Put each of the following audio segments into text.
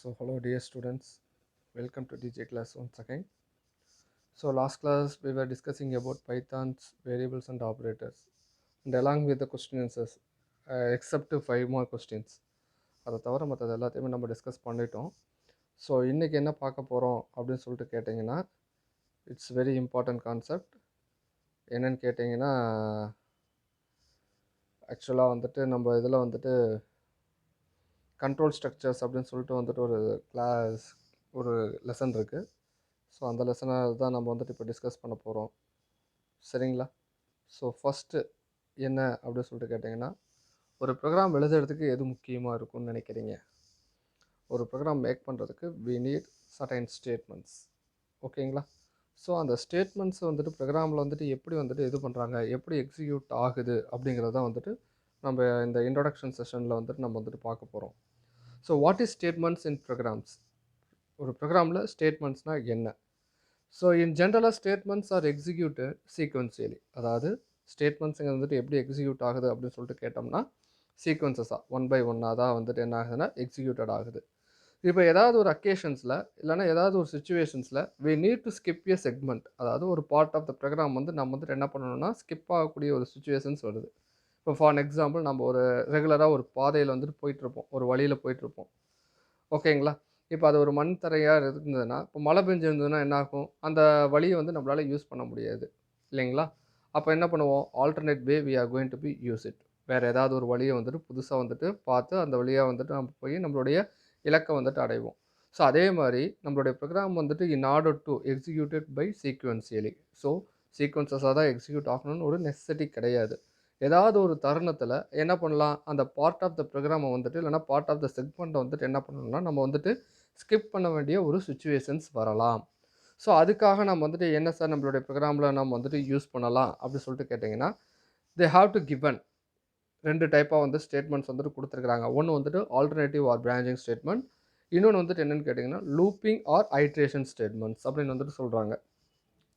So hello dear students, welcome to DJ class once again. So last class we were discussing about Python's variables and operators and along with the question answers except 5 more questions. அதை தவிர மற்றது எல்லாத்தையுமே நம்ம discuss பண்ணிட்டோம். So இன்றைக்கி என்ன பார்க்க போகிறோம் அப்படின்னு சொல்லிட்டு கேட்டிங்கன்னா இட்ஸ் வெரி இம்பார்ட்டன்ட் கான்செப்ட். என்னன்னு கேட்டிங்கன்னா ஆக்சுவலாக வந்துட்டு நம்ம இதில் வந்துட்டு கண்ட்ரோல் ஸ்ட்ரக்சர்ஸ் அப்படின்னு சொல்லிட்டு வந்துட்டு ஒரு லெசன் இருக்குது. ஸோ அந்த லெசனை தான் நம்ம வந்துட்டு இப்போ டிஸ்கஸ் பண்ண போகிறோம். சரிங்களா? ஸோ ஃபஸ்ட்டு என்ன அப்படின்னு சொல்லிட்டு கேட்டிங்கன்னா, ஒரு ப்ரோக்ராம் எழுதுறதுக்கு எது முக்கியமாக இருக்கும்னு நினைக்கிறீங்க? ஒரு ப்ரோக்ராம் மேக் பண்ணுறதுக்கு வி நீட் சர்டைன் ஸ்டேட்மெண்ட்ஸ். ஓகேங்களா? ஸோ அந்த ஸ்டேட்மெண்ட்ஸ் வந்துட்டு ப்ரோக்ராமில் வந்துட்டு எப்படி வந்துட்டு இது பண்ணுறாங்க, எப்படி எக்ஸிக்யூட் ஆகுது அப்படிங்கிறத வந்துட்டு நம்ம இந்த இன்ட்ரொடக்ஷன் செஷனில் வந்துட்டு நம்ம வந்துட்டு பார்க்க போகிறோம். So what is statements in programs? ஒரு ப்ரோக்ராமில் ஸ்டேட்மெண்ட்ஸ்னால் என்ன? ஸோ இன் ஜென்ரலாக ஸ்டேட்மெண்ட்ஸ் ஆர் எக்ஸிக்யூட்டட் சீக்வன்சியலி. அதாவது ஸ்டேட்மெண்ட்ஸுங்க வந்துட்டு எப்படி எக்ஸிக்யூட் ஆகுது அப்படின்னு சொல்லிட்டு கேட்டோம்னா சீக்வன்சஸாக ஒன் பை ஒன்னாக தான் வந்துட்டு என்ன ஆகுதுன்னா எக்ஸிக்யூட்டட் ஆகுது. இப்போ ஏதாவது ஒரு அக்கேஷன்ஸில் இல்லைனா ஏதாவது ஒரு சுச்சுவேஷன்ஸில் we need to skip a segment. அதாவது ஒரு பார்ட் ஆஃப் த ப்ரோக்ராம் வந்து நம்ம வந்துட்டு என்ன பண்ணணும்னா ஸ்கிப் ஆகக்கூடிய ஒரு சுச்சுவேஷன்ஸ் வருது. இப்போ ஃபார் எக்ஸாம்பிள் நம்ம ஒரு ரெகுலராக ஒரு பாதையில் வந்துட்டு போயிட்டுருப்போம், ஒரு வழியில் போயிட்டுருப்போம். ஓகேங்களா? இப்போ அது ஒரு மண் தரையாக இருந்ததுன்னா, இப்போ மழை பெஞ்சிருந்ததுன்னா என்ன ஆகும்? அந்த வழியை வந்து நம்மளால் யூஸ் பண்ண முடியாது இல்லைங்களா? அப்போ என்ன பண்ணுவோம்? Alternate way we are going to be use it. வேறு ஏதாவது ஒரு வழியை வந்துட்டு புதுசாக வந்துட்டு பார்த்து அந்த வழியாக வந்துட்டு நம்ம போய் நம்மளுடைய இலக்கை வந்துட்டு அடைவோம். ஸோ அதே மாதிரி நம்மளுடைய ப்ரோக்ராம் வந்துட்டு in order to executed by sequentially. So சீக்வன்சஸாக தான் எக்ஸிக்யூட் ஆகணும்னு ஒரு நெசசிட்டி கிடையாது. ஏதாவது ஒரு தருணத்தில் என்ன பண்ணலாம்? அந்த பார்ட் ஆஃப் த ப்ரோக்ராமை வந்துட்டு இல்லைனா பார்ட் ஆஃப் த செக்மெண்ட்டை வந்துட்டு என்ன பண்ணணும்னா நம்ம வந்துட்டு ஸ்கிப் பண்ண வேண்டிய ஒரு சுச்சுவேஷன்ஸ் வரலாம். ஸோ அதுக்காக நம்ம வந்துட்டு என்ன சார் நம்மளுடைய ப்ரோக்ராமில் நம்ம வந்துட்டு யூஸ் பண்ணலாம் அப்படின்னு சொல்லிட்டு கேட்டிங்கன்னா, தே ஹாவ் டு கிவன் 2 டைப்பாக வந்து ஸ்டேட்மெண்ட்ஸ் வந்துட்டு கொடுத்துருக்குறாங்க. ஒன்று வந்துட்டு ஆல்டர்னேட்டிவ் ஆர் பிரான்ச்சிங் ஸ்டேட்மெண்ட், இன்னொன்று வந்துட்டு என்னென்னு கேட்டிங்கன்னா லூப்பிங் ஆர் ஐட்ரேஷன் ஸ்டேட்மெண்ட்ஸ் அப்படின்னு வந்துட்டு சொல்கிறாங்க.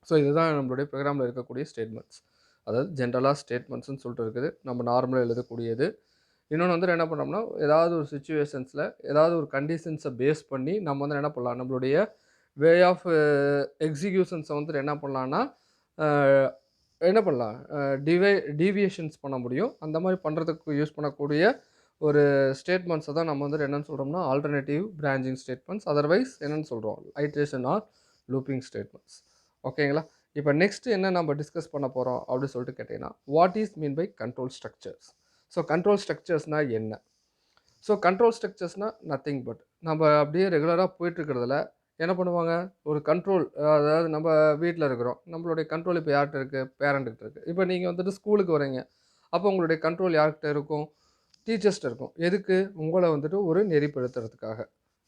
ஸோ இதுதான் நம்மளுடைய ப்ரோக்ராமில் இருக்கக்கூடிய ஸ்டேட்மெண்ட்ஸ். அதாவது ஜென்ரலாக ஸ்டேட்மெண்ட்ஸ்னு சொல்லிட்டு இருக்குது, நம்ம நார்மலாக எழுதக்கூடியது. இன்னொன்று வந்துட்டு என்ன பண்ணோம்னா ஏதாவது ஒரு சுச்சுவேஷன்ஸில் ஏதாவது ஒரு கண்டிஷன்ஸை பேஸ் பண்ணி நம்ம வந்து என்ன பண்ணலாம், நம்மளுடைய வே ஆஃப் எக்ஸிக்யூஷன்ஸை வந்துட்டு என்ன பண்ணலான்னா என்ன பண்ணலாம், டீவியேஷன்ஸ் பண்ண முடியும். அந்த மாதிரி பண்ணுறதுக்கு யூஸ் பண்ணக்கூடிய ஒரு ஸ்டேட்மெண்ட்ஸை தான் நம்ம வந்துட்டு என்னென்னு சொல்கிறோம்னா ஆல்டர்னேட்டிவ் பிரான்ச்சிங் ஸ்டேட்மெண்ட்ஸ், அதர்வைஸ் என்னென்னு சொல்கிறோம் ஐட்ரேஷன் ஆர் லூப்பிங் ஸ்டேட்மெண்ட்ஸ். ஓகேங்களா? இப்போ நெக்ஸ்ட்டு என்ன நம்ம டிஸ்கஸ் பண்ண போகிறோம் அப்படின்னு சொல்லிட்டு கேட்டிங்கன்னா, what is mean by control structures? So control ஸ்ட்ரக்சர்ஸ்னால் என்ன? ஸோ கண்ட்ரோல் ஸ்ட்ரக்சர்ஸ்னால் நத்திங் பட் நம்ம அப்படியே ரெகுலராக போயிட்டுருக்கிறதுல என்ன பண்ணுவாங்க, ஒரு கண்ட்ரோல், அதாவது நம்ம வீட்டில் இருக்கிறோம், நம்மளுடைய கண்ட்ரோல் இப்போ யார்கிட்ட இருக்குது? பேரண்ட்டுக்கிட்ட இருக்குது. இப்போ நீங்கள் வந்துட்டு ஸ்கூலுக்கு வரீங்க, அப்போ உங்களுடைய கண்ட்ரோல் யார்கிட்ட இருக்கும்? டீச்சர்ஸ்கிட்ட இருக்கும். எதுக்கு? உங்களை வந்துட்டு ஒரு நெறிப்படுத்துறதுக்காக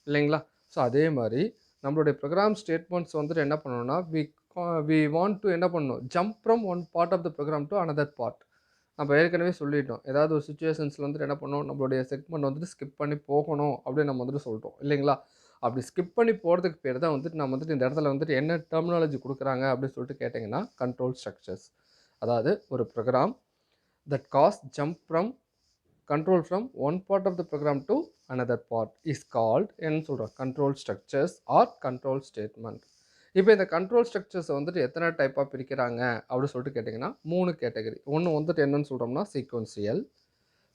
இல்லைங்களா? ஸோ அதே மாதிரி நம்மளுடைய ப்ரோக்ராம் ஸ்டேட்மெண்ட்ஸ் வந்துட்டு என்ன பண்ணணும்னா வி வாண்ட் டு என்ன பண்ணணும், jump from one part of the program to another part. நம்ம ஏற்கனவே சொல்லிட்டோம், ஏதாவது ஒரு சுச்சுவேஷன்ஸில் வந்துட்டு என்ன பண்ணணும், நம்மளுடைய செக்மெண்ட் வந்துட்டு ஸ்கிப் பண்ணி போகணும் அப்படின்னு நம்ம வந்துட்டு சொல்லிட்டோம் இல்லைங்களா? அப்படி ஸ்கிப் பண்ணி போகிறதுக்கு பேர் தான் வந்துட்டு நம்ம வந்துட்டு இந்த இடத்துல வந்துட்டு என்ன டெர்மினாலஜி கொடுக்குறாங்க அப்படின்னு சொல்லிட்டு கேட்டிங்கன்னா கண்ட்ரோல் ஸ்ட்ரக்சர்ஸ். அதாவது ஒரு program that cause jump from control from one part of the program to another part is called என்ன சொல்கிறோம், control structures or control statement. இப்போ இந்த கண்ட்ரோல் ஸ்ட்ரக்சர்ஸை வந்துட்டு எத்தனை டைப்பாக பிரிக்கிறாங்க அப்படின்னு சொல்லிட்டு கேட்டிங்கன்னா 3 கேட்டகரி. ஒன்று வந்துட்டு என்னன்னு சொல்கிறோம்னா sequential.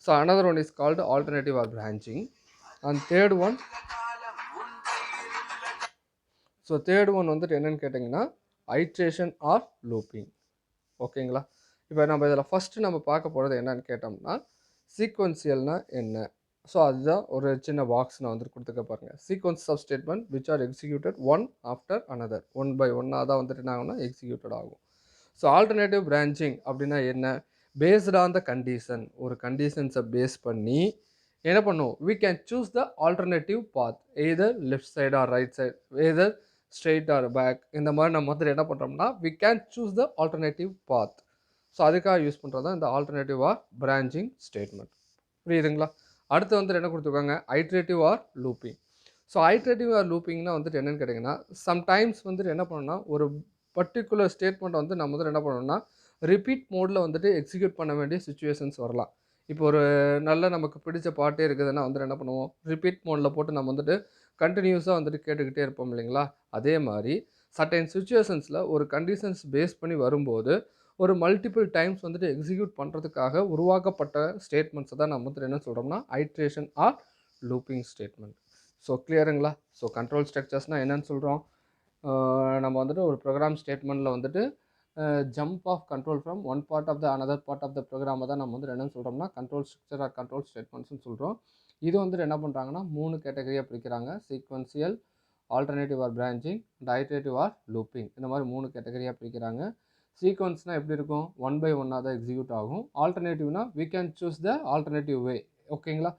So another one is called alternative or branching, and third one வந்துட்டு என்னன்னு கேட்டிங்கன்னா ஐட்ரேஷன் ஆர் லூப்பிங். ஓகேங்களா? இப்போ நம்ம இதில் ஃபஸ்ட்டு நம்ம பார்க்க போகிறது என்னன்னு கேட்டோம்னா சீக்வன்சியல்னா என்ன? ஸோ அதுதான் ஒரு சின்ன பாக்ஸ் நான் வந்துட்டு கொடுத்துக்க பாருங்கள். Sequence of statement which are executed one after another, one by ஒன்னாக தான் வந்துட்டு என்ன ஆகும்னா எக்ஸிக்யூட்டட் ஆகும். ஸோ ஆல்டர்னேட்டிவ் பிரான்ச்சிங் அப்படின்னா என்ன? பேஸ்ட் ஆன் த கண்டிஷன், ஒரு கண்டிஷன்ஸை பேஸ் பண்ணி என்ன பண்ணுவோம், we can choose the alternative path, either left side or right side, either straight or back. இந்த மாதிரி நம்ம வந்துட்டு என்ன பண்ணுறோம்னா we can choose the alternative path. So அதுக்காக யூஸ் பண்ணுறது தான் இந்த ஆல்டர்னேட்டிவ் ஆர் பிரான்ச்சிங் ஸ்டேட்மெண்ட். புரியுதுங்களா? அடுத்து வந்துட்டு என்ன கொடுத்துருக்காங்க, iterative or looping. So iterative or லூப்பிங்னா வந்துட்டு என்னென்னு கேட்டிங்கன்னா சம்டைம்ஸ் வந்துட்டு என்ன பண்ணணும்னா ஒரு பர்டிகுலர் ஸ்டேட்மெண்ட் வந்து நம்ம வந்துட்டு என்ன பண்ணணும்னா ரிப்பீட் மோடில் வந்துட்டு எக்ஸிக்யூட் பண்ண வேண்டிய சுச்சுவேஷன்ஸ் வரலாம். இப்போ ஒரு நல்ல நமக்கு பிடிச்ச பாட்டே இருக்குதுன்னா வந்துட்டு என்ன பண்ணுவோம், ரிப்பீட் மோடில் போட்டு நம்ம வந்துட்டு கண்டினியூஸாக வந்துட்டு கேட்டுக்கிட்டே இருப்போம் இல்லைங்களா? அதே மாதிரி சர்டைன் சிச்சுவேஷன்ஸில் ஒரு கண்டிஷன்ஸ் பேஸ் பண்ணி வரும்போது ஒரு மல்டிபிள் டைம்ஸ் வந்துட்டு எக்ஸிக்யூட் பண்ணுறதுக்காக உருவாக்கப்பட்ட ஸ்டேட்மெண்ட்ஸை தான் நம்ம வந்துட்டு என்ன சொல்கிறோம்னா iteration or looping statement. So கிளியருங்களா? ஸோ கண்ட்ரோல் ஸ்ட்ரக்சர்ஸ்னால் என்னன்னு சொல்கிறோம்? நம்ம வந்துட்டு ஒரு ப்ரோக்ராம் ஸ்டேட்மெண்ட்டில் வந்துட்டு jump of control from one part of the another part of the ப்ரோக்ராமை தான் நம்ம வந்துட்டு என்னன்னு சொல்கிறோம்னா கண்ட்ரோல் ஸ்ட்ரக்சர் ஆர் கண்ட்ரோல் ஸ்டேட்மெண்ட்ஸ்னு சொல்கிறோம். இது வந்துட்டு என்ன பண்ணுறாங்கன்னா 3 கேட்டகரியாக பிரிக்கிறாங்க. Sequential, alternative or branching, iterative or looping. இந்த மாதிரி 3 கேட்டகரியாக பிரிக்கிறாங்க. சீக்வன்ஸ்னால் எப்படி இருக்கும்? 1 by 1 தான் எக்ஸிக்யூட் ஆகும். ஆல்டர்னேட்டிவ்னா we can choose the alternative way. ஓகேங்களா?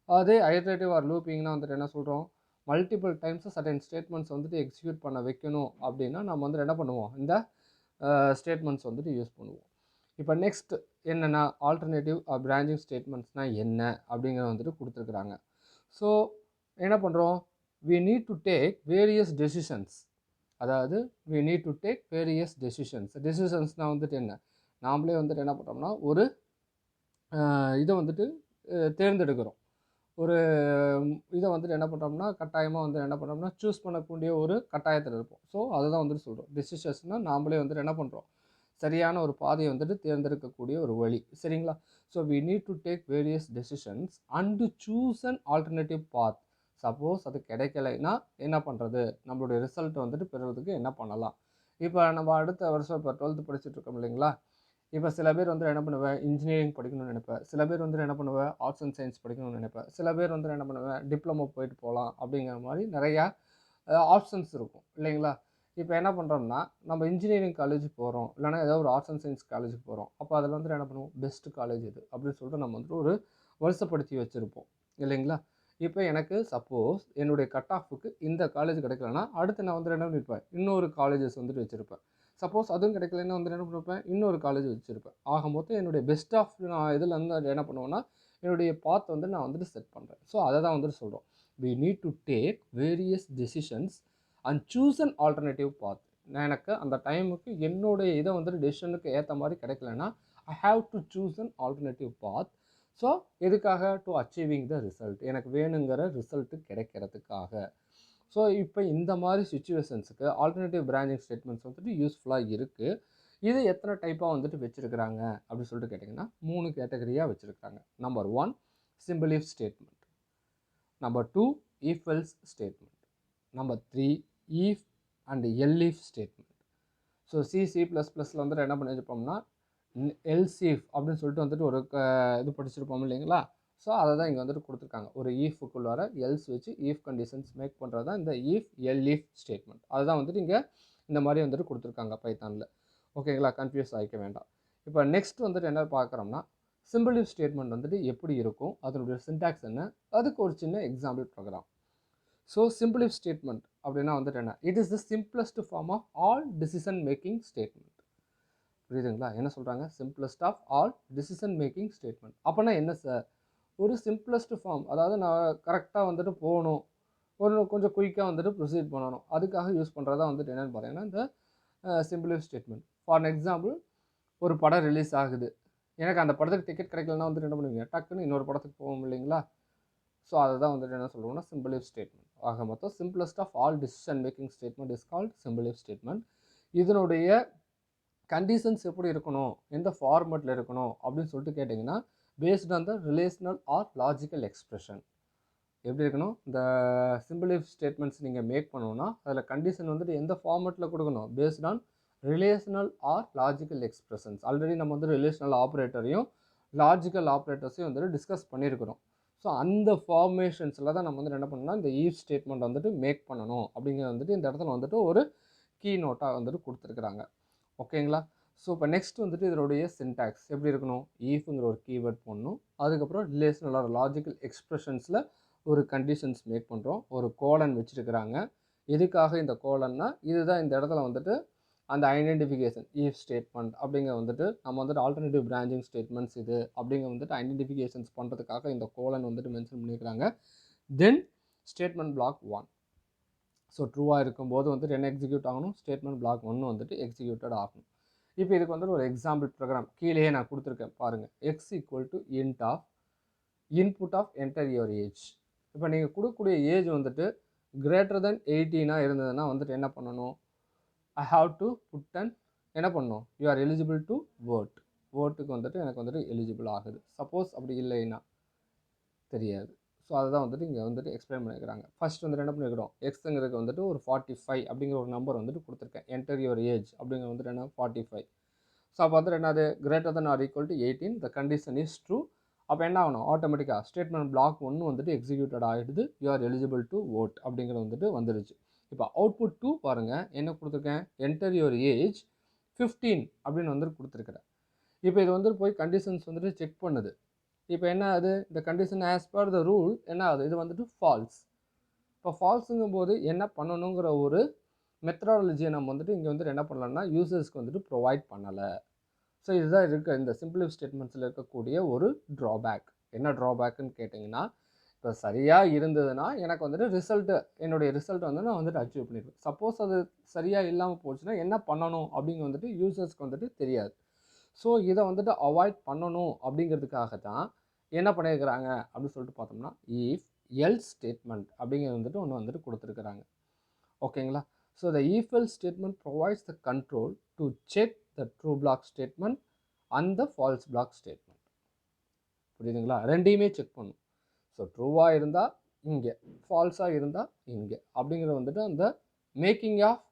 அதே ஐட்ரேட்டிவ் ஆர் லூப்பிங்னா வந்துட்டு என்ன சொல்கிறோம்? மல்டிபிள் டைம்ஸ் சர்டன் ஸ்டேட்மெண்ட்ஸ் வந்துட்டு எக்ஸிக்யூட் பண்ண வைக்கணும் அப்படின்னா நம்ம வந்துட்டு என்ன பண்ணுவோம்? இந்த ஸ்டேட்மெண்ட்ஸ் வந்துட்டு யூஸ் பண்ணுவோம். இப்போ நெக்ஸ்ட் என்னென்னா ஆல்டர்னேட்டிவ் பிரான்ச்சிங் ஸ்டேட்மெண்ட்ஸ்னால் என்ன அப்படிங்கிறத வந்துட்டு கொடுத்துருக்குறாங்க. ஸோ என்ன பண்ணுறோம்? we need to take various decisions. அதாவது we need to take various decisions. டெசிஷன்ஸ்னால் வந்துட்டு என்ன? நாமளே வந்துட்டு என்ன பண்ணுறோம்னா ஒரு இதை வந்துட்டு தேர்ந்தெடுக்கிறோம். ஒரு இதை வந்துட்டு என்ன பண்ணுறோம்னா கட்டாயமாக வந்து என்ன பண்ணுறோம்னா சூஸ் பண்ணக்கூடிய ஒரு கட்டாயத்தில் இருப்போம். ஸோ அதை தான் வந்துட்டு சொல்கிறோம். டெசிஷன்ஸ்னால் நாமளே வந்துட்டு என்ன பண்ணுறோம்? சரியான ஒரு பாதையை வந்துட்டு தேர்ந்தெடுக்கக்கூடிய ஒரு வழி. சரிங்களா? So we need to take various decisions and choose an alternative path. Suppose அது கிடைக்கலைன்னா என்ன பண்ணுறது? நம்மளுடைய ரிசல்ட் வந்துட்டு பெறுறதுக்கு என்ன பண்ணலாம்? இப்போ நம்ம அடுத்த வருஷம் இப்போ 12th படிச்சுட்டு இருக்கோம் இல்லைங்களா? இப்போ சில பேர் வந்து என்ன பண்ணுவேன்? இன்ஜினியரிங் படிக்கணும்னு நினைப்பேன். சில பேர் வந்து என்ன பண்ணுவேன்? ஆர்ட்ஸ் அண்ட் சயின்ஸ் படிக்கணும்னு நினைப்பேன். சில பேர் வந்து என்ன பண்ணுவேன்? டிப்ளமோ போயிட்டு போகலாம் அப்படிங்கிற மாதிரி நிறையா ஆப்ஷன்ஸ் இருக்கும் இல்லைங்களா? இப்போ என்ன பண்ணுறோம்னா நம்ம இன்ஜினியரிங் காலேஜ் போகிறோம், இல்லைனா ஏதோ ஒரு ஆர்ட்ஸ் அண்ட் சயின்ஸ் காலேஜுக்கு போகிறோம். அப்போ அதில் வந்துட்டு என்ன பண்ணுவோம்? பெஸ்ட்டு காலேஜ் இது அப்படின்னு சொல்லிட்டு நம்ம வந்துட்டு ஒரு வருஷப்படுத்தி வச்சுருப்போம் இல்லைங்களா? இப்போ எனக்கு சப்போஸ் என்னுடைய கட் ஆஃபுக்கு இந்த காலேஜ் கிடைக்கலன்னா அடுத்து நான் வந்துட்டு என்ன பண்ணியிருப்பேன்? இன்னொரு காலேஜஸ் வந்துட்டு வச்சுருப்பேன். சப்போஸ் அதுவும் கிடைக்கலன்னா வந்துட்டு என்ன பண்ணிருப்பேன்? இன்னொரு காலேஜ் வச்சுருப்பேன். ஆக மொத்தம் என்னுடைய பெஸ்ட் ஆஃப் நான் இதில் வந்து என்ன பண்ணுவேன்னா என்னுடைய பாத் வந்து நான் வந்துட்டு செட் பண்ணுறேன். ஸோ அதை தான் வந்துட்டு சொல்கிறோம். we need to take various decisions and choose an alternative path. நான் எனக்கு அந்த டைமுக்கு என்னுடைய இதை வந்துட்டு டெசிஷனுக்கு ஏற்ற மாதிரி கிடைக்கலன்னா I have to choose an alternative path. So எதுக்காக? To achieving the result. எனக்கு வேணுங்கிற ரிசல்ட்டு கிடைக்கிறதுக்காக. ஸோ இப்போ இந்த மாதிரி சுச்சுவேஷன்ஸுக்கு ஆல்டர்னேட்டிவ் பிரான்ச்சிங் ஸ்டேட்மெண்ட்ஸ் வந்துட்டு யூஸ்ஃபுல்லாக இருக்குது. இது எத்தனை டைப்பாக வந்துட்டு வச்சுருக்கிறாங்க அப்படின்னு சொல்லிட்டு கேட்டிங்கன்னா 3 கேட்டகரியாக வச்சுருக்காங்க. Number 1 simple if statement. Number 2 if else statement. Number 3 if and elif statement. So C++ல வந்துட்டு என்ன பண்ணி வச்சுருப்போம்னா else if அப்படின்னு சொல்லிட்டு வந்துட்டு ஒரு இது படிச்சிருப்போம் இல்லைங்களா? ஸோ அதை தான் இங்கே வந்துட்டு கொடுத்துருக்காங்க. ஒரு ஈஃபுக்குள்ளார எல்ஸ் வச்சு ஈஃப் கண்டிஷன்ஸ் மேக் பண்ணுறது தான் இந்த ஈஃப் எல்இஃப் ஸ்டேட்மெண்ட். அதுதான் வந்துட்டு இங்கே இந்த மாதிரி வந்துட்டு கொடுத்துருக்காங்க பைத்தானில். ஓகேங்களா? கன்ஃபியூஸ் ஆகிக்க வேண்டாம். இப்போ நெக்ஸ்ட் வந்துட்டு என்ன பார்க்குறோம்னா சிம்பிள் இஃப் ஸ்டேட்மெண்ட் வந்துட்டு எப்படி இருக்கும், அதனுடைய சின்டாக்ஸ் என்ன, அதுக்கு ஒரு சின்ன example program. So simple if statement அப்படின்னா வந்துட்டு என்ன? It is the simplest form of all decision making statement. புரியுதுங்களா? என்ன சொல்கிறாங்க? Simplest of all decision making statement. அப்போனா என்ன சார்? ஒரு சிம்பிளஸ்ட் ஃபார்ம், அதாவது நான் கரெக்டாக வந்துட்டு போகணும், ஒரு கொஞ்சம் குயிக்காக வந்துட்டு ப்ரொசீட் பண்ணணும், அதுக்காக யூஸ் பண்ணுறதா வந்துட்டு என்னென்னு பார்த்தீங்கன்னா இந்த simple if statement. For example ஒரு படம் ரிலீஸ் ஆகுது, எனக்கு அந்த படத்துக்கு டிக்கெட் கிடைக்கலன்னா வந்துட்டு என்ன பண்ணுவீங்க? டக்குன்னு இன்னொரு படத்துக்கு போவோம் இல்லைங்களா? ஸோ அதை தான் வந்துட்டு என்ன சொல்லுவோம்னா சிம்பிள் இஃப் ஸ்டேட்மெண்ட். ஆக மொத்தம் simplest of all decision making statement is called simple if statement. இதனுடைய கண்டிஷன்ஸ் எப்படி இருக்கணும், எந்த ஃபார்மேட்டில் இருக்கணும் அப்படின்னு சொல்லிட்டு கேட்டிங்கன்னா based on the relational or logical expression. எப்படி இருக்கணும்? இந்த சிம்பிள் இஃப் ஸ்டேட்மெண்ட்ஸ் நீங்கள் மேக் பண்ணணும்னா அதில் கண்டிஷன் வந்துட்டு எந்த ஃபார்மேட்டில் கொடுக்கணும்? Based on relational or logical expressions. Already நம்ம வந்து ரிலேஷனல் ஆப்ரேட்டரையும் லாஜிக்கல் ஆப்ரேட்டர்ஸையும் வந்துட்டு டிஸ்கஸ் பண்ணியிருக்கிறோம். ஸோ அந்த ஃபார்மேஷன்ஸில் தான் நம்ம வந்துட்டு என்ன பண்ணணும்னா இந்த ஈஃப் ஸ்டேட்மெண்ட் வந்துட்டு மேக் பண்ணணும் அப்படிங்கிறது வந்துட்டு இந்த இடத்துல வந்துட்டு ஒரு கீ நோட்டாக வந்துட்டு கொடுத்துருக்குறாங்க. ஓகேங்களா? ஸோ இப்போ நெக்ஸ்ட் வந்துட்டு இதனுடைய சின்டாக்ஸ் எப்படி இருக்கணும்? ஈஃப்ங்கிற ஒரு கீவேர்ட் போடணும், அதுக்கப்புறம் ரிலேஷனல் ஆர் லாஜிக்கல் எக்ஸ்பிரஷன்ஸில் ஒரு கண்டிஷன்ஸ் மேக் பண்ணுறோம், ஒரு கோலன் வச்சுருக்கிறாங்க. எதுக்காக இந்த கோலன்னா இதுதான் இந்த இடத்துல வந்துட்டு அந்த ஐடென்டிஃபிகேஷன் ஈஃப் ஸ்டேட்மெண்ட் அப்படிங்கிற வந்துட்டு நம்ம வந்துட்டு ஆல்டர்னேட்டிவ் பிரான்ச்சிங் ஸ்டேட்மெண்ட்ஸ் இது அப்படிங்கிற வந்துட்டு ஐடென்டிஃபிகேஷன்ஸ் பண்ணுறதுக்காக இந்த கோலன் வந்துட்டு மென்ஷன் பண்ணியிருக்கிறாங்க. தென் ஸ்டேட்மெண்ட் பிளாக் 1. ஸோ ட்ரூவாக இருக்கும்போது வந்துட்டு என்ன எக்ஸிக்யூட் ஆகணும்? ஸ்டேட்மெண்ட் பிளாக் 1 வந்துட்டு எக்ஸிக்யூட்டட் ஆகணும். இப்போ இதுக்கு வந்துட்டு ஒரு எக்ஸாம்பிள் ப்ரோக்ராம் கீழேயே நான் கொடுத்துருக்கேன் பாருங்கள். X equal to int of input of enter your age. இப்போ நீங்கள் கொடுக்கக்கூடிய ஏஜ் வந்துட்டு greater than 18 இருந்ததுன்னா வந்துட்டு என்ன பண்ணணும், I have to put an என்ன பண்ணணும், you are eligible to vote. ஓட்டுக்கு வந்துட்டு எனக்கு வந்துட்டு எலிஜிபிள் ஆகுது. சப்போஸ் அப்படி இல்லைன்னா தெரியாது. ஸோ அதுதான் வந்துட்டு இங்கே வந்துட்டு எக்ஸ்பிளைன் பண்ணியிருக்கிறாங்க. ஃபர்ஸ்ட் வந்துட்டு என்ன பண்ணியிருக்கிறோம், எக்ஸுங்கிறதுக்கு வந்துட்டு ஒரு 45 அப்படிங்கிற ஒரு நம்பர் வந்துட்டு கொடுத்துருக்கேன். என்டர் யுவர் ஏஜ் அப்படிங்கிற வந்துட்டு என்ன 45. ஸோ அப்போ வந்துட்டு என்னது, greater than or equal to 18 the condition is true. அப்போ என்ன ஆகணும், ஆட்டோமேட்டிக்காக ஸ்டேட்மெண்ட் பிளாக் 1 வந்துட்டு எக்ஸிக்யூட்டட் ஆகிடுது. You are eligible to vote அப்படிங்கிறது வந்துட்டு வந்துருச்சு. இப்போ அவுட்புட் 2 பாருங்கள், என்ன கொடுத்துருக்கேன், என்டர் யுவர் ஏஜ் 15 அப்படின்னு வந்துட்டு கொடுத்துருக்குறேன். இப்போ இது வந்துட்டு போய் கண்டிஷன்ஸ் வந்துட்டு செக் பண்ணுது. இப்போ என்ன ஆகுது, இந்த condition as per the rule என்ன ஆகுது, இது வந்துட்டு ஃபால்ஸ். இப்போ ஃபால்ஸுங்கும் போது என்ன பண்ணணுங்கிற ஒரு மெத்தடாலஜியை நம்ம வந்துட்டு இங்கே வந்துட்டு என்ன பண்ணலாம்னா யூசர்ஸ்க்கு வந்துட்டு ப்ரொவைட் பண்ணலை. ஸோ இதுதான் இருக்க இந்த சிம்பிள் இஃப் ஸ்டேட்மெண்ட்ஸில் இருக்கக்கூடிய ஒரு ட்ராபேக். என்ன ட்ராபேக்குன்னு கேட்டிங்கன்னா, இப்போ சரியாக இருந்ததுன்னா எனக்கு வந்துட்டு என்னுடைய ரிசல்ட் வந்து நான் வந்துட்டு அச்சீவ் பண்ணிடுவேன். சப்போஸ் அது சரியாக இல்லாமல் போச்சுன்னா என்ன பண்ணணும் அப்படிங்க வந்துட்டு யூசர்ஸ்க்கு வந்துட்டு தெரியாது. ஸோ இதை வந்துட்டு அவாய்ட் பண்ணணும் அப்படிங்கிறதுக்காக தான் என்ன பண்ணியிருக்கிறாங்க அப்படின்னு சொல்லிட்டு பார்த்தோம்னா, இஃப் எல்ஸ் ஸ்டேட்மெண்ட் அப்படிங்கிறது வந்துட்டு ஒன்று வந்துட்டு கொடுத்துருக்குறாங்க. ஓகேங்களா. So the if else statement provides the control to check the true black statement and the falls black statement. புரியுதுங்களா, ரெண்டையுமே செக் பண்ணும். ஸோ ட்ரூவாக இருந்தால் இங்கே, ஃபால்ஸாக இருந்தால் இங்கே அப்படிங்கிறது வந்துட்டு அந்த மேக்கிங் ஆஃப்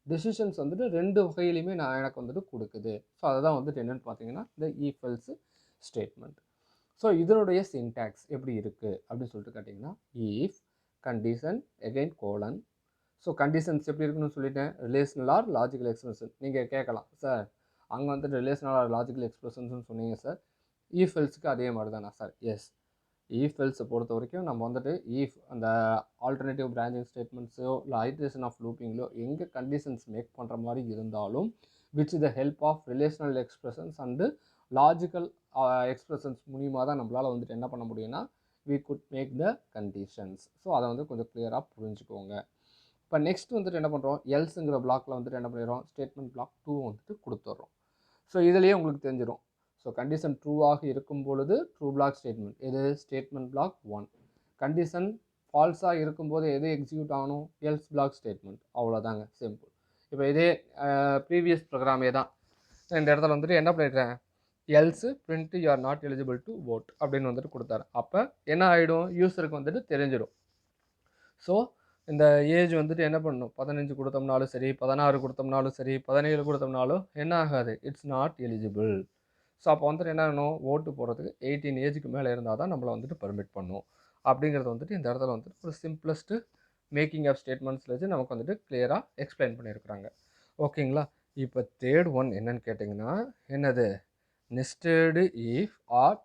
டெசிஷன்ஸ் வந்துட்டு ரெண்டு வகையிலையுமே எனக்கு வந்துட்டு கொடுக்குது. ஸோ அதை தான் வந்துட்டு என்னென்னு பார்த்தீங்கன்னா இந்த இஃப் எல்ஸ் ஸ்டேட்மெண்ட். ஸோ இதனுடைய சின்டாக்ஸ் எப்படி இருக்குது அப்படின்னு சொல்லிட்டு கேட்டிங்கன்னா, if condition again colon. So conditions எப்படி இருக்குன்னு சொல்லிட்டேன், ரிலேஷனல் ஆர் லாஜிக்கல் எக்ஸ்பிரஷன். நீங்கள் கேட்கலாம், சார் அங்கே வந்துட்டு ரிலேஷனல் ஆர் லாஜிக்கல் எக்ஸ்பிரஷன்ஸ்னு சொன்னீங்க சார், இஃப் எல்ஸுக்கு அதே மாதிரி தானா சார்? எஸ், இஃப் எல்ஸை பொறுத்த வரைக்கும் நம்ம வந்துட்டு இஃப் அந்த ஆல்டர்னேட்டிவ் பிரான்ச்சிங் ஸ்டேட்மெண்ட்ஸோ இல்லை ஐட்ரேஷன் ஆஃப் லூப்பிங்களோ எங்கே கண்டிஷன்ஸ் மேக் பண்ணுற மாதிரி இருந்தாலும் which the help of relational expressions and logical expressions மூலியமாக தான் நம்மளால் வந்துட்டு என்ன பண்ண முடியும்னா we could make the conditions. So அதை வந்து கொஞ்சம் கிளியராக புரிஞ்சுக்கோங்க. இப்போ நெக்ஸ்ட் வந்துட்டு என்ன பண்ணுறோம், எல்ஸுங்கிற பிளாக்ல வந்துட்டு என்ன பண்ணிடுறோம், ஸ்டேட்மெண்ட் பிளாக் 2 வந்துட்டு கொடுத்துட்றோம். ஸோ இதுலேயே உங்களுக்கு தெரிஞ்சிடும். ஸோ கண்டிஷன் ட்ரூவாக இருக்கும் பொழுது ட்ரூ பிளாக் ஸ்டேட்மெண்ட் எது, ஸ்டேட்மெண்ட் பிளாக் 1. கண்டிஷன் ஃபால்ஸாக இருக்கும்போது எது எக்ஸிக்யூட் ஆகணும், எல்ஸ் பிளாக் ஸ்டேட்மெண்ட். அவ்வளோதாங்க, சிம்பிள். இப்போ இதே ப்ரீவியஸ் ப்ரோக்ராமே தான். இந்த இடத்துல வந்துட்டு என்ன பண்ணிடுறேன், else print you are not eligible to vote அப்படின்னு வந்துட்டு கொடுத்தாரு. அப்போ என்ன ஆகிடும், யூஸருக்கு வந்துட்டு தெரிஞ்சிடும். ஸோ இந்த ஏஜ் வந்துட்டு என்ன பண்ணணும், 15 கொடுத்தோம்னாலும் சரி, 16 கொடுத்தோம்னாலும் சரி, 17 கொடுத்தோம்னாலும் என்ன ஆகாது, இட்ஸ் நாட் எலிஜிபிள். ஸோ அப்போ வந்துட்டு என்ன ஆகணும், ஓட்டு போடுறதுக்கு 18 ஏஜுக்கு மேலே இருந்தால் தான் நம்மளை வந்துட்டு பர்மிட் பண்ணும் அப்படிங்கிறது வந்துட்டு இந்த இடத்துல வந்துட்டு ஒரு சிம்பிளஸ்ட்டு மேக்கிங் ஆஃப் ஸ்டேட்மெண்ட்ஸில் வச்சு நமக்கு வந்துட்டு கிளியராக எக்ஸ்பிளைன் பண்ணியிருக்கிறாங்க. ஓகேங்களா. இப்போ தேர்ட் ஒன் என்னன்னு கேட்டிங்கன்னா, என்னது, நெஸ்டடு இஃப் ஆர்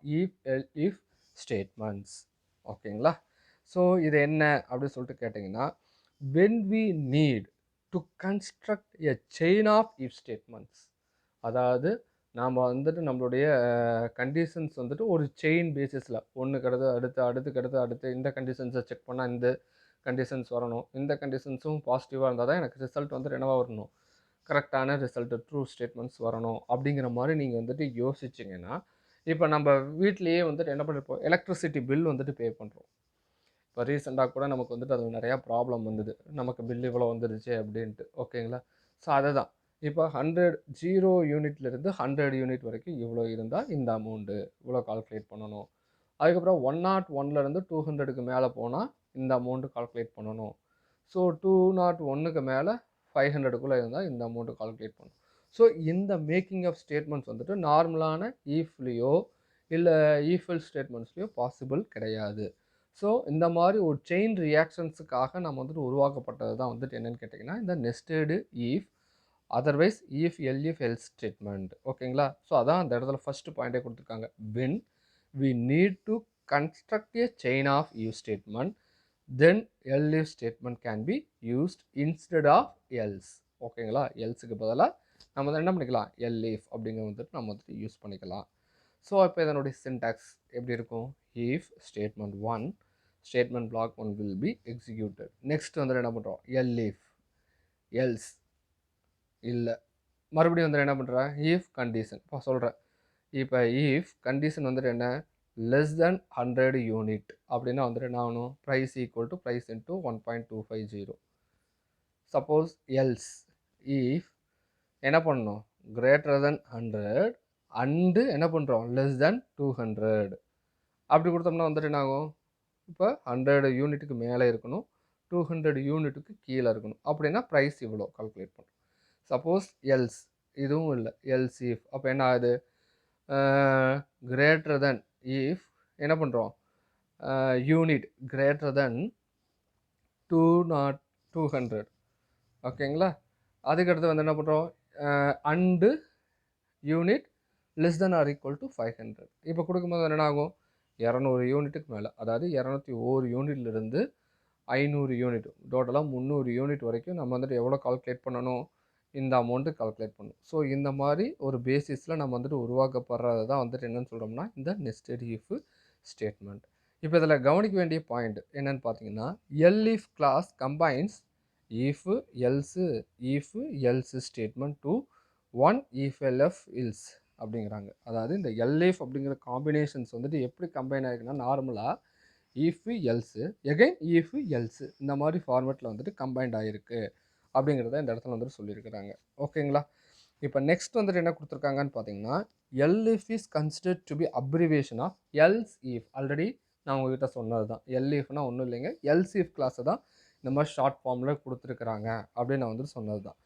இஃப் ஸ்டேட்மெண்ட்ஸ். ஓகேங்களா. ஸோ இது என்ன அப்படின்னு சொல்லிட்டு கேட்டிங்கன்னா, when we need to construct a chain of if statements, அதாவது நாம் வந்துட்டு நம்மளுடைய கண்டிஷன்ஸ் வந்துட்டு ஒரு செயின் பேசிஸில் ஒன்றுக்கு அடுத்து இந்த கண்டிஷன்ஸை செக் பண்ணால் இந்த கண்டிஷன்ஸ் வரணும், இந்த கண்டிஷன்ஸும் பாசிட்டிவாக இருந்தால் தான் எனக்கு ரிசல்ட் வந்துட்டு என்னவாக வரணும், கரெக்டான ரிசல்ட்டு ட்ரூ ஸ்டேட்மெண்ட்ஸ் வரணும் அப்படிங்கிற மாதிரி நீங்கள் வந்துட்டு யோசிச்சிங்கன்னா, இப்போ நம்ம வீட்லேயே வந்துட்டு என்ன பண்ணிருப்போம், எலக்ட்ரிசிட்டி பில் வந்துட்டு பே பண்ணுறோம். இப்போ ரீசெண்டாக கூட நமக்கு வந்துட்டு அது நிறையா ப்ராப்ளம் வந்தது, நமக்கு பில் இவ்வளோ வந்துருச்சு அப்படின்ட்டு. ஓகேங்களா. ஸோ அதை தான் இப்போ 0 யூனிட்லேருந்து 100 யூனிட் வரைக்கும் இவ்வளோ இருந்தால் இந்த அமௌண்ட்டு இவ்வளோ கால்குலேட் பண்ணணும். அதுக்கப்புறம் 101லேருந்து 200க்கு மேலே போனால் இந்த அமௌண்ட்டு கால்குலேட் பண்ணணும். ஸோ 201க்கு மேலே 500க்குள்ளே இருந்தால் இந்த அமௌண்ட்டு கால்குலேட் பண்ணணும். ஸோ இந்த மேக்கிங் ஆஃப் ஸ்டேட்மெண்ட்ஸ் வந்துட்டு நார்மலான ஈஃப்லேயோ இல்லை ஈஃபில் ஸ்டேட்மெண்ட்ஸ்லேயோ பாசிபிள் கிடையாது. ஸோ இந்த மாதிரி ஒரு செயின் ரியாக்ஷன்ஸுக்காக நம்ம வந்துட்டு உருவாக்கப்பட்டது தான் வந்துட்டு என்னென்னு கேட்டிங்கன்னா இந்த nested if otherwise if elif else statement. ஓகேங்களா. ஸோ அதான் அந்த இடத்துல ஃபஸ்ட்டு பாயிண்டே கொடுத்துருக்காங்க, when we need to construct a chain of if statement then elif statement can be used instead of else. ஓகேங்களா. எல்ஸுக்கு பதிலாக நம்ம என்ன பண்ணிக்கலாம், elif அப்படிங்கிற வந்துட்டு நம்ம வந்துட்டு யூஸ் பண்ணிக்கலாம். ஸோ இப்போ இதனுடைய சின்டாக்ஸ் எப்படி இருக்கும், if statement 1 statement block 1 will be executed. Next வந்துட்டு என்ன பண்ணுறோம், elif else இல்லை, மறுபடியும் வந்துட்டு என்ன பண்ணுறேன், if கண்டிஷன். இப்போ சொல்கிறேன், இப்போ if கண்டிஷன் வந்துட்டு என்ன, லெஸ் தென் 100 யூனிட் அப்படின்னா வந்துட்டு என்ன ஆகணும், price equal to price into 1.250. Suppose else if என்ன பண்ணணும், கிரேட்டர் தென் 100 அண்டு என்ன பண்ணுறோம் லெஸ் தென் 200 அப்படி கொடுத்தோம்னா வந்துட்டு என்ன ஆகும், இப்போ 100 யூனிட்டுக்கு மேலே இருக்கணும், 200 யூனிட்டுக்கு கீழே இருக்கணும், அப்படின்னா ப்ரைஸ் இவ்வளோ கால்குலேட் பண்ணுறோம். சப்போஸ் எல்ஸ் இதுவும் இல்லை, எல்ஸ் இஃப் அப்போ என்ன ஆகுது, கிரேட்டர் தென் இஃப் என்ன பண்ணுறோம், யூனிட் கிரேட்டர் தென் 200 ஓகேங்களா. அதுக்கடுத்து வந்து என்ன பண்ணுறோம், and unit less than or equal to 500. இப்போ கொடுக்கும்போது என்ன ஆகும், 200 யூனிட்டுக்கு மேலே, அதாவது 201 யூனிட்லேருந்து 500 யூனிட் டோட்டலாக 300 யூனிட் வரைக்கும் நம்ம வந்துட்டு எவ்வளோ கால்குலேட் பண்ணணும், இந்த அமௌண்ட்டு கால்குலேட் பண்ணணும். ஸோ இந்த மாதிரி ஒரு பேசிஸில் நம்ம வந்துட்டு உருவாக்கப்படுறது தான் வந்துட்டு என்னென்னு சொல்கிறோம்னா இந்த நெஸ்டட் இஃப் ஸ்டேட்மெண்ட். இப்போ இதில் கவனிக்க வேண்டிய பாயிண்ட் என்னென்னு பார்த்தீங்கன்னா, elif clause combines if else statement to one if elif else அப்படிங்கிறாங்க. அதாவது இந்த எல்இஃப் அப்படிங்கிற காம்பினேஷன்ஸ் வந்துட்டு எப்படி கம்பைன் ஆகிருக்குன்னா, நார்மலாக if else again if else இந்த மாதிரி ஃபார்மேட்டில் வந்துட்டு கம்பைன்ட் ஆகிருக்கு அப்படிங்கிறத இந்த இடத்துல வந்துட்டு சொல்லியிருக்கிறாங்க. ஓகேங்களா. இப்போ நெக்ஸ்ட் வந்துட்டு என்ன கொடுத்துருக்காங்கன்னு பார்த்தீங்கன்னா, elif is considered to be abbreviation of else if. Already நான் உங்ககிட்ட சொன்னது தான், எல்இஃப்னா ஒன்றும் இல்லைங்க, எல்ஸ் இஃப் கிளாஸை தான் இந்த மாதிரி ஷார்ட் ஃபார்மில் கொடுத்துருக்குறாங்க அப்படின்னு நான் வந்துட்டு சொன்னது தான்.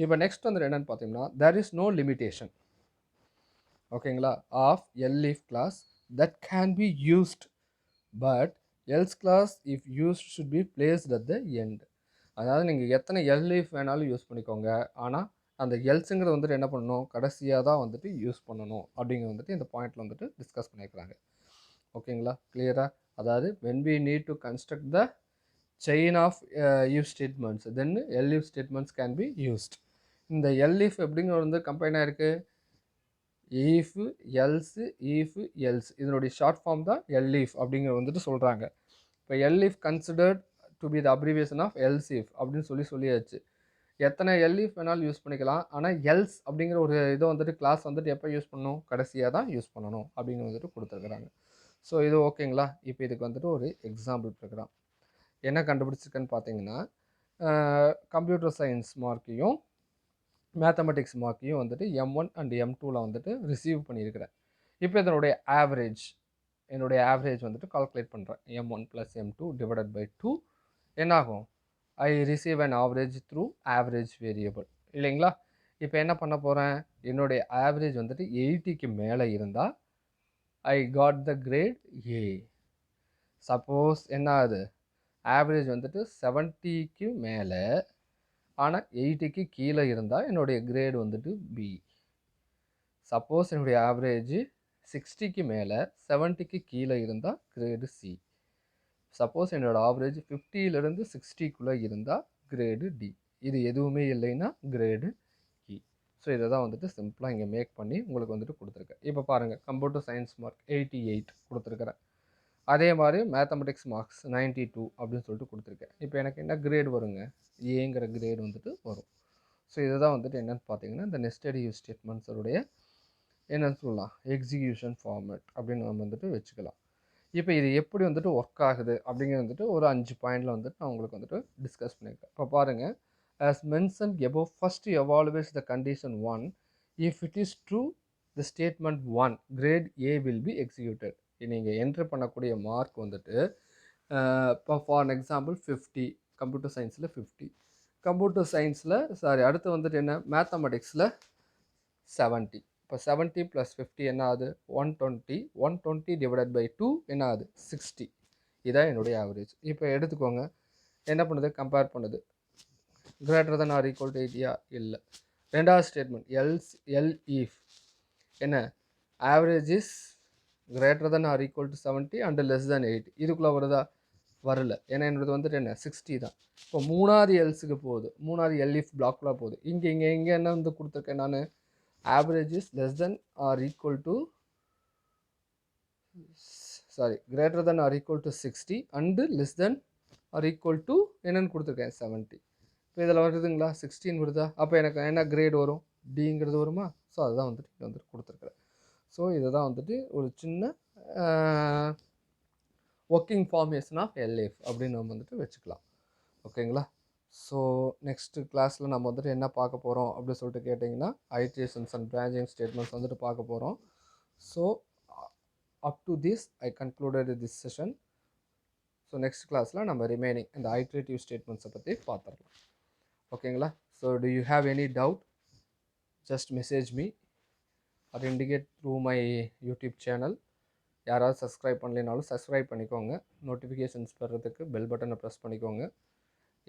இப்போ நெக்ஸ்ட் வந்துட்டு என்னென்னு பார்த்தீங்கன்னா, தேர் இஸ் நோ லிமிட்டேஷன் ஓகேங்களா of elif class that can be used but else class if used should be placed at the end. அதாவது நீங்கள் எத்தனை எல்இஃப் வேணாலும் யூஸ் பண்ணிக்கோங்க, ஆனால் அந்த எல்ஸுங்கிறது வந்துட்டு என்ன பண்ணணும், கடைசியாக தான் வந்துட்டு யூஸ் பண்ணணும் அப்படிங்கிறது வந்துட்டு இந்த பாயிண்டில் வந்துட்டு டிஸ்கஸ் பண்ணியிருக்கிறாங்க. ஓகேங்களா, கிளியராக. அதாவது when we need to construct the chain of if statements then elif statements can be used. இந்த elif எப்படிங்கிறது வந்து கம்பைன் ஆயிருக்கு, if else இதனுடைய ஷார்ட் ஃபார்ம் தான் elif அப்படிங்கிறது வந்துட்டு சொல்கிறாங்க. இப்போ elif considered to be the abbreviation of else if அப்படின்னு சொல்லியாச்சு. எத்தனை elif வேணாலும் யூஸ் பண்ணிக்கலாம், ஆனால் எல்ஸ் அப்படிங்கிற ஒரு இதை வந்துட்டு கிளாஸ் வந்துட்டு எப்போ யூஸ் பண்ணணும், கடைசியாக தான் யூஸ் பண்ணணும் அப்படிங்கிறது வந்துட்டு கொடுத்துருக்குறாங்க. ஸோ இது ஓகேங்களா. இப்போ இதுக்கு வந்துட்டு ஒரு எக்ஸாம்பிள் ப்ரோக்ராம் என்ன கண்டுபிடிச்சிருக்கேன்னு பார்த்தீங்கன்னா, கம்ப்யூட்டர் சயின்ஸ் மார்க்கையும் மேத்தமெட்டிக்ஸ் மார்க்கையும் வந்துட்டு M1 அண்ட் M2வில் வந்துட்டு ரிசீவ் பண்ணியிருக்கிறேன். இப்போ இதனுடைய ஆவரேஜ் வந்துட்டு கால்குலேட் பண்ணுறேன். M1 + M2 டிவைடட் பை 2 என்னாகும், I receive an average through average variable இல்லைங்களா. இப்போ என்ன பண்ண போகிறேன், என்னுடைய ஆவரேஜ் வந்துட்டு 80க்கு மேலே இருந்தால் I got the grade A. Suppose என்ன ஆகுது, ஆவரேஜ் வந்துட்டு 70க்கு மேலே ஆனால் 80க்கு கீழே இருந்தால் என்னுடைய கிரேடு வந்துட்டு பி. சப்போஸ் என்னுடைய ஆவரேஜ் 60க்கு மேலே 70க்கு கீழே இருந்தால் கிரேடு சி. சப்போஸ் என்னோட ஆவரேஜ் 50லேருந்து 60க்குள்ளே இருந்தால் கிரேடு டி. இது எதுவுமே இல்லைன்னா கிரேடு இ. ஸோ இதை தான் வந்துட்டு சிம்பிளாக இங்கே மேக் பண்ணி உங்களுக்கு வந்துட்டு கொடுத்துருக்கேன். இப்போ பாருங்கள், கம்ப்யூட்டர் சயின்ஸ் மார்க் 88 கொடுத்துருக்குறேன். அதே மாதிரி மேத்தமெட்டிக்ஸ் மார்க்ஸ் 92 அப்படின்னு சொல்லிட்டு கொடுத்துருக்கேன். இப்போ எனக்கு என்ன கிரேடு வருங்க, ஏங்கிற கிரேடு வந்துட்டு வரும். ஸோ இதுதான் வந்துட்டு என்னென்னு பார்த்தீங்கன்னா இந்த நெஸ்டட் இஃப் ஸ்டேட்மெண்ட்ஸோடைய என்னென்னு சொல்லலாம் எக்ஸிக்யூஷன் ஃபார்மேட் அப்படின்னு நம்ம வந்துட்டு வச்சுக்கலாம். இப்போ இது எப்படி வந்துட்டு ஒர்க் ஆகுது அப்படிங்கிறது வந்துட்டு ஒரு 5 பாயிண்டில் வந்துட்டு நான் உங்களுக்கு வந்துட்டு டிஸ்கஸ் பண்ணியிருக்கேன். இப்போ பாருங்கள், as mentioned above, first evaluates the condition 1. If it is true, the statement 1 grade A will be executed. நீங்கள் என்ட்ரு பண்ணக்கூடிய மார்க் வந்துட்டு இப்போ ஃபார் எக்ஸாம்பிள் 50, கம்ப்யூட்டர் சயின்ஸில் 50, கம்ப்யூட்டர் சயின்ஸில் அடுத்து வந்துட்டு என்ன மேத்தமெட்டிக்ஸில் 70. இப்போ 70 + 50 என்ன ஆகுது 120, 120 டிவைடட் பை 2 என்ன ஆகுது 60. இதான் என்னுடைய ஆவரேஜ். இப்போ எடுத்துக்கோங்க, என்ன பண்ணுது, கம்பேர் பண்ணுது, greater than or equal to 80யா இல்லை. ரெண்டாவது ஸ்டேட்மெண்ட் எல்இஃப் என்ன, average is greater than or equal to 70 and less than 80. இதுக்குள்ளே வருதா, வரல, ஏன்னா என்னது வந்துட்டு என்ன 60 தான். இப்போ மூணாவது எல்ஸுக்கு போகுது, மூணாவது எல்இஃப் பிளாக்குள்ளே போகுது. இங்கே என்ன வந்து கொடுத்துருக்கேன் நான், average is less than or equal to greater than or equal to 60 and less than or equal to என்னன்னு கொடுத்துருக்கேன் 70. இப்போ இதில் வருதுங்களா 16 வருதா, அப்போ எனக்கு என்ன கிரேட் வரும், டிங்கிறது வருமா. ஸோ அதுதான் வந்துட்டு கொடுத்துருக்குறேன். ஸோ இதை தான் வந்துட்டு ஒரு சின்ன ஒர்க்கிங் ஃபார்மேஷன் ஆஃப் எல்ஏஎஃப் அப்படின்னு நம்ம வந்துட்டு வச்சுக்கலாம். ஓகேங்களா? ஸோ நெக்ஸ்ட்டு கிளாஸில் நம்ம வந்துட்டு என்ன பார்க்க போகிறோம் அப்படின்னு சொல்லிட்டு கேட்டிங்கன்னா, ஐட்ரேஷன்ஸ் அண்ட் பிரான்ச்சிங் ஸ்டேட்மெண்ட்ஸ் வந்துட்டு பார்க்க போகிறோம். So up to this I concluded this session. So next கிளாஸில் நம்ம ரிமைனிங் இந்த ஐட்ரேட்டிவ் ஸ்டேட்மெண்ட்ஸை பற்றி பார்த்துடலாம். ஓகேங்களா? So do you have any doubt, just message me or indicate through my YouTube channel. யாராவது சப்ஸ்கிரைப் பண்ணலைனாலும் சப்ஸ்கிரைப் பண்ணிக்கோங்க. நோட்டிஃபிகேஷன்ஸ் பெறதுக்கு பெல் பட்டனை ப்ரெஸ் பண்ணிக்கோங்க.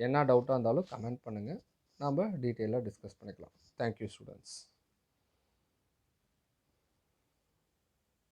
என்ன டவுட்டாக இருந்தாலும் கமெண்ட் பண்ணுங்கள், நாம் டீட்டெயிலாக டிஸ்கஸ் பண்ணிக்கலாம். Thank you students.